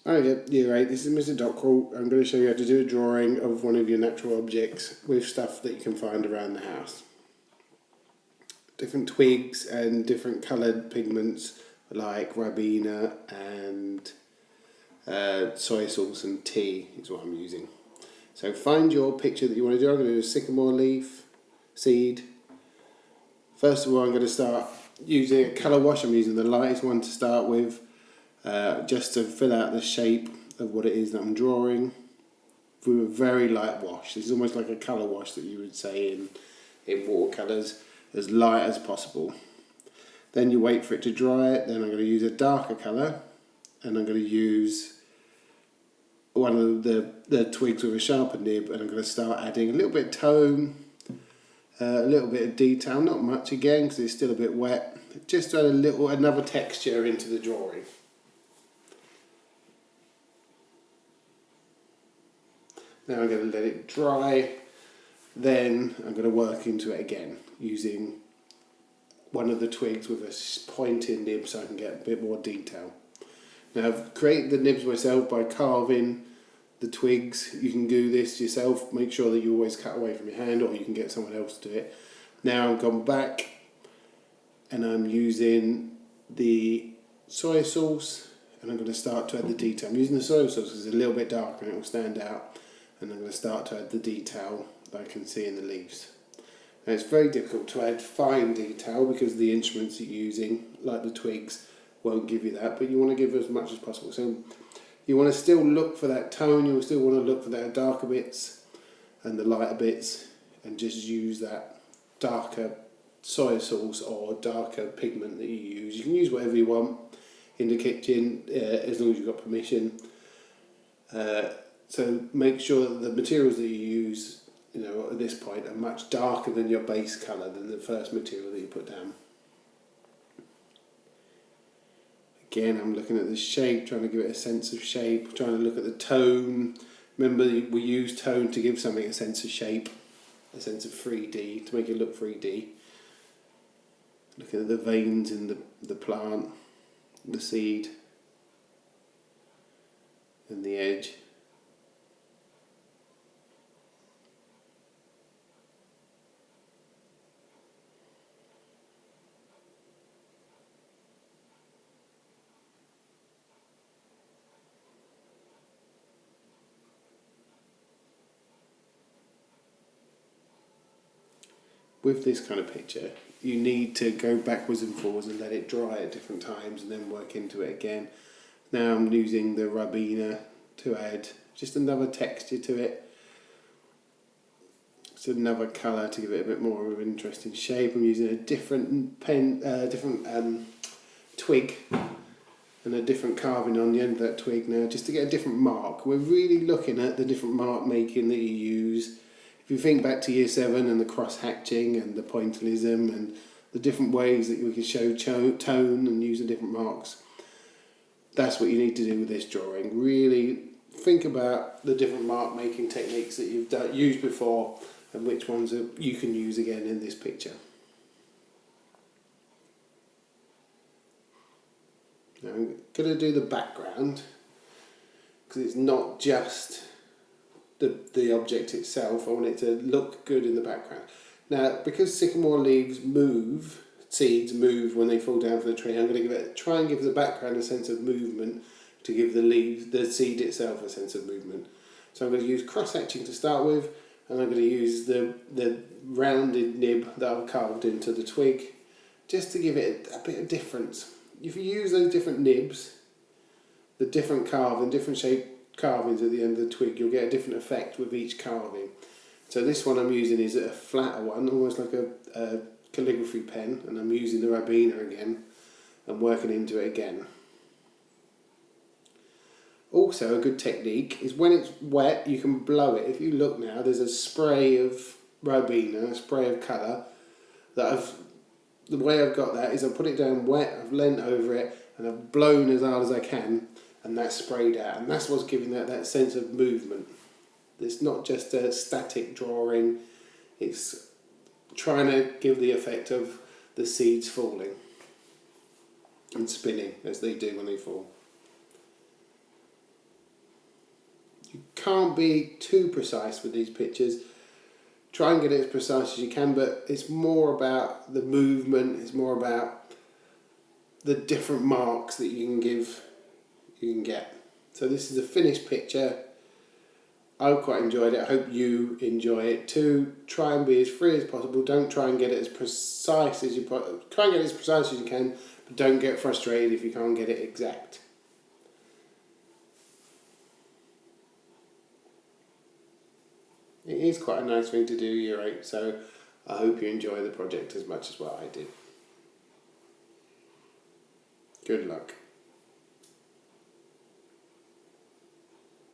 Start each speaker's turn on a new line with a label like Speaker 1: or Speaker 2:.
Speaker 1: Hi, year 8, this is Mr. Dockrell. I'm going to show you how to do a drawing of one of your natural objects with stuff that you can find around the house. Different twigs and different coloured pigments like Ribena and soy sauce and tea is what I'm using. So find your picture that you want to do. I'm going to do a sycamore leaf, seed. First of all, I'm going to start using a colour wash. I'm using the lightest one to start with. Just to fill out the shape of what it is that I'm drawing with a very light wash. This is almost like a colour wash that you would say in watercolours, as light as possible. Then you wait for it to dry. Then I'm going to use a darker colour, and I'm going to use one of the twigs with a sharper nib, and I'm going to start adding a little bit of tone, a little bit of detail, not much again because it's still a bit wet, just to add another texture into the drawing. Now I'm going to let it dry, then I'm going to work into it again using one of the twigs with a pointed nib so I can get a bit more detail. Now I've created the nibs myself by carving the twigs. You can do this yourself, make sure that you always cut away from your hand, or you can get someone else to do it. Now I've gone back and I'm using the soy sauce, and I'm going to start to add the detail. I'm using the soy sauce because it's a little bit darker and it will stand out. And I'm going to start to add the detail that I can see in the leaves. Now it's very difficult to add fine detail because the instruments you're using, like the twigs, won't give you that, but you want to give as much as possible. So you want to still look for that tone, you still want to look for the darker bits and the lighter bits, and just use that darker soy sauce or darker pigment that you use. You can use whatever you want in the kitchen as long as you've got permission. So make sure that the materials that you use, at this point are much darker than your base colour, than the first material that you put down. Again, I'm looking at the shape, trying to give it a sense of shape, trying to look at the tone. Remember, we use tone to give something a sense of shape, a sense of 3D, to make it look 3D. Looking at the veins in the plant, the seed, and the edge. With this kind of picture, you need to go backwards and forwards and let it dry at different times and then work into it again. Now I'm using the Ribena to add just another texture to it. Just another colour to give it a bit more of an interesting shape. I'm using a different twig and a different carving on the end of that twig now, just to get a different mark. We're really looking at the different mark making that you use. If you think back to year 7 and the cross hatching and the pointillism and the different ways that you can show tone and use the different marks, that's what you need to do with this drawing. Really think about the different mark making techniques that you've used before and which ones you can use again in this picture. Now I'm going to do the background because it's not just the object itself. I want it to look good in the background. Now, because sycamore leaves move, seeds move when they fall down from the tree, I'm going to try and give the background a sense of movement to give the seed itself a sense of movement. So I'm going to use cross-hatching to start with, and I'm going to use the rounded nib that I've carved into the twig just to give it a bit of difference. If you use those different nibs, the different carving, different shape carvings at the end of the twig, you'll get a different effect with each carving. So this one I'm using is a flatter one, almost like a calligraphy pen, and I'm using the Ribena again and working into it again. Also, a good technique is when it's wet, you can blow it. If you look now, there's a spray of Ribena, a spray of colour the way I've got that is I've put it down wet, I've leant over it, and I've blown as hard as I can, and that's sprayed out. And that's what's giving that sense of movement. It's not just a static drawing, it's trying to give the effect of the seeds falling and spinning as they do when they fall. You can't be too precise with these pictures. Try and get it as precise as you can, but it's more about the movement, it's more about the different marks that you can get. So this is a finished picture. I quite enjoyed it. I hope you enjoy it too. Try and be as free as possible. Don't try and get it as precise as you try and get it as precise as you can, but don't get frustrated if you can't get it exact. It is quite a nice thing to do year 8, so I hope you enjoy the project as much as what I did. Good luck.